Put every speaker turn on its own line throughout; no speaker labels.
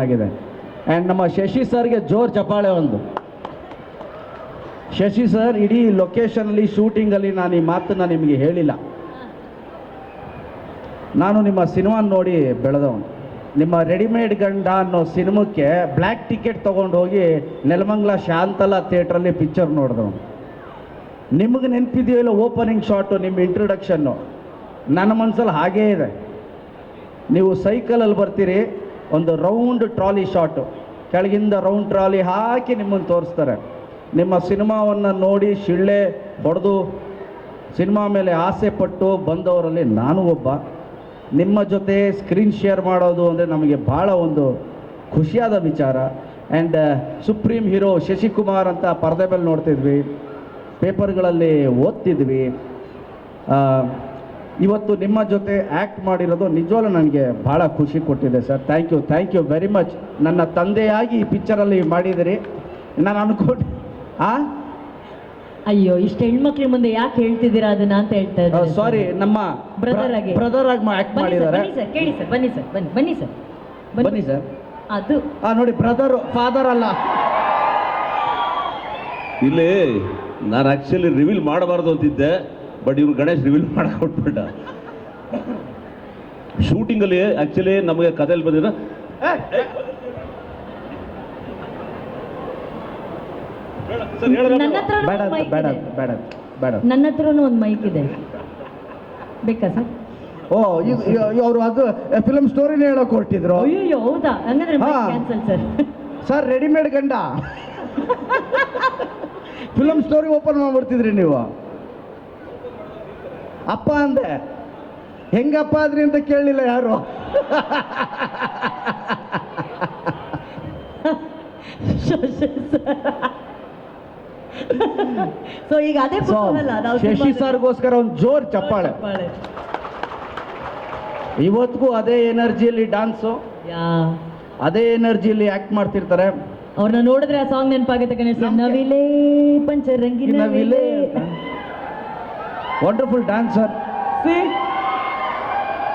ಆಗಿದೆ. ಆ್ಯಂಡ್ ನಮ್ಮ ಶಶಿ ಸರ್ಗೆ ಜೋರ್ ಚಪ್ಪಾಳೆ ಒಂದು. ಶಶಿ ಸರ್ ಇಡೀ ಲೊಕೇಶನಲ್ಲಿ ಶೂಟಿಂಗಲ್ಲಿ ನಾನು ಈ ಮಾತನ್ನು ನಿಮಗೆ ಹೇಳಿಲ್ಲ. ನಾನು ನಿಮ್ಮ ಸಿನಿಮಾ ನೋಡಿ ಬೆಳೆದವನು. ನಿಮ್ಮ ರೆಡಿಮೇಡ್ ಗಂಡ ಅನ್ನೋ ಸಿನಿಮಾಕ್ಕೆ ಬ್ಲ್ಯಾಕ್ ಟಿಕೆಟ್ ತೊಗೊಂಡು ಹೋಗಿ ನೆಲಮಂಗಲ ಶಾಂತಲಾ ಥಿಯೇಟ್ರಲ್ಲಿ ಪಿಕ್ಚರ್ ನೋಡಿದವನು. ನಿಮಗೆ ನೆನಪಿದೆಯೋ ಇಲ್ಲ ಓಪನಿಂಗ್ ಶಾಟು, ನಿಮ್ಮ ಇಂಟ್ರೊಡಕ್ಷನ್ನು ನನ್ನ ಮನಸ್ಸಲ್ಲಿ ಹಾಗೇ ಇದೆ. ನೀವು ಸೈಕಲಲ್ಲಿ ಬರ್ತೀರಿ, ಒಂದು ರೌಂಡ್ ಟ್ರಾಲಿ ಶಾಟು, ಕೆಳಗಿಂದ ರೌಂಡ್ ಟ್ರಾಲಿ ಹಾಕಿ ನಿಮ್ಮನ್ನು ತೋರಿಸ್ತಾರೆ. ನಿಮ್ಮ ಸಿನಿಮಾವನ್ನು ನೋಡಿ ಶಿಳ್ಳೆ ಹೊಡೆದು ಸಿನಿಮಾ ಮೇಲೆ ಆಸೆ ಪಟ್ಟು ಬಂದವರಲ್ಲಿ ನಾನು ಒಬ್ಬ. ನಿಮ್ಮ ಜೊತೆ ಸ್ಕ್ರೀನ್ ಶೇರ್ ಮಾಡೋದು ಅಂದರೆ ನಮಗೆ ಭಾಳ ಒಂದು ಖುಷಿಯಾದ ವಿಚಾರ. ಆ್ಯಂಡ್ ಸುಪ್ರೀಂ ಹೀರೋ ಶಶಿಕುಮಾರ್ ಅಂತ ಪರದೆ ಮೇಲೆ ನೋಡ್ತಿದ್ವಿ, ಪೇಪರ್ಗಳಲ್ಲಿ ಓದ್ತಿದ್ವಿ. ಇವತ್ತು ನಿಮ್ಮ ಜೊತೆ ಆ್ಯಕ್ಟ್ ಮಾಡಿರೋದು ನಿಜವಾಗ್ಲೂ ನನಗೆ ಭಾಳ ಖುಷಿ ಕೊಟ್ಟಿದೆ sir. Thank you very much. ನನ್ನ ತಂದೆಯಾಗಿ ಈ ಪಿಕ್ಚರಲ್ಲಿ ಮಾಡಿದಿರಿ. ನಾನು ಅನ್ಕೊಂಡು
ಅಯ್ಯೋ, ಇಷ್ಟು ಹೆಣ್ಮಕ್ಳ ಮುಂದೆ ಯಾಕೆ ಹೇಳ್ತಿದ್ದೀರಾ ಅದನ್ನ ಅಂತ ಹೇಳ್ತಾ ಇದ್ದಾರೆ.
ಸಾರಿ, ನಮ್ಮ
ಬ್ರದರ್ ಆಗಿ
ಆ್ಯಕ್ಟ್ ಮಾಡಿದ್ದಾರೆ.
ಕೇಳಿ ಸರ್, ಬನ್ನಿ ಸರ್, ಬನ್ನಿ ಸರ್,
ಬನ್ನಿ ಸರ್.
ಅದು
ನೋಡಿ, ಬ್ರದರ್ ಫಾದರ್ ಅಲ್ಲ.
ಇಲ್ಲಿ ನಾನು ಆ್ಯಕ್ಚುಲಿ ರಿವೀಲ್ ಮಾಡಬಾರ್ದು ಅಂತಿದ್ದೆ, ಬಟ್ ಇವ್ರು ಗಣೇಶ್ ರಿವೀಲ್ ಮಾಡಕ್ಕೆ ಕೊಟ್ಬಿಟ್ಟ. ಶೂಟಿಂಗಲ್ಲಿ ಆ್ಯಕ್ಚುಲಿ ನಮಗೆ ಕಥೆಯಲ್ಲಿ ಬಂದಿರೋ
ನನ್ನ ಹತ್ರ ನನ್ನ ಹತ್ರನೂ ಒಂದು ಮೈಕ್ ಇದೆ, ಬೇಕಾ ಸರ್?
ಓ, ಅವರು ಅದು ಫಿಲಮ್ ಸ್ಟೋರಿನೇ ಹೇಳೋಕೆ ಹೊರಟಿದ್ರು.
ಅಯ್ಯೋ, ಹೌದಾ? ಹಂಗಂದ್ರೆ ಕ್ಯಾನ್ಸಲ್ ಸರ್.
ಸರ್, ರೆಡಿಮೇಡ್ ಗಂಡ ಫಿಲಮ್ ಸ್ಟೋರಿ ಓಪನ್ ಮಾಡ್ಬಿಡ್ತಿದ್ರಿ ನೀವು. ಅಪ್ಪ ಅಂದೆ, ಹೆಂಗಪ್ಪ ಆದ್ರಿ ಅಂತ ಕೇಳಲಿಲ್ಲ ಯಾರು.
ಸೊ ಈಗ ಅದೇ
ಶಶಿ ಸರ್ಗೋಸ್ಕರ ಒಂದು ಜೋರ್ ಚಪ್ಪಾಳೆ. ಇವತ್ತಿಗೂ ಅದೇ ಎನರ್ಜಿಯಲ್ಲಿ ಡಾನ್ಸು, ಅದೇ ಎನರ್ಜಿಯಲ್ಲಿ ಆಕ್ಟ್ ಮಾಡ್ತಿರ್ತಾರೆ.
ಅವ್ರನ್ನ ನೋಡಿದ್ರೆ ಆ ಸಾಂಗ್ ನೆನಪಾಗುತ್ತೆ ಗಣೇಶ್. ನವಿಲೇ ಪಂಚರಂಗಿ
ನವಿಲೇ, ವಂಡರ್ಫುಲ್ ಡ್ಯಾನ್ಸರ್.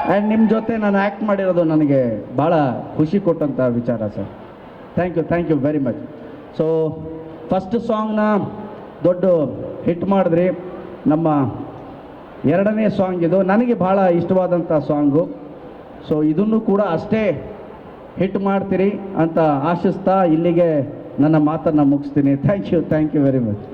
ಆ್ಯಂಡ್ ನಿಮ್ಮ ಜೊತೆ ನಾನು ಆ್ಯಕ್ಟ್ ಮಾಡಿರೋದು ನನಗೆ ಭಾಳ ಖುಷಿ ಕೊಟ್ಟಂಥ ವಿಚಾರ sir. Thank you very much. So first ಸಾಂಗ್ನ ದೊಡ್ಡ ಹಿಟ್ ಮಾಡಿದ್ರಿ. ನಮ್ಮ ಎರಡನೇ ಸಾಂಗ್ ಇದು ನನಗೆ ಭಾಳ ಇಷ್ಟವಾದಂಥ ಸಾಂಗು. ಸೊ ಇದನ್ನು ಕೂಡ ಅಷ್ಟೇ ಹಿಟ್ ಮಾಡ್ತೀರಿ ಅಂತ ಆಶಿಸ್ತಾ ಇಲ್ಲಿಗೆ ನನ್ನ ಮಾತನ್ನು ಮುಗಿಸ್ತೀನಿ. Thank you very much.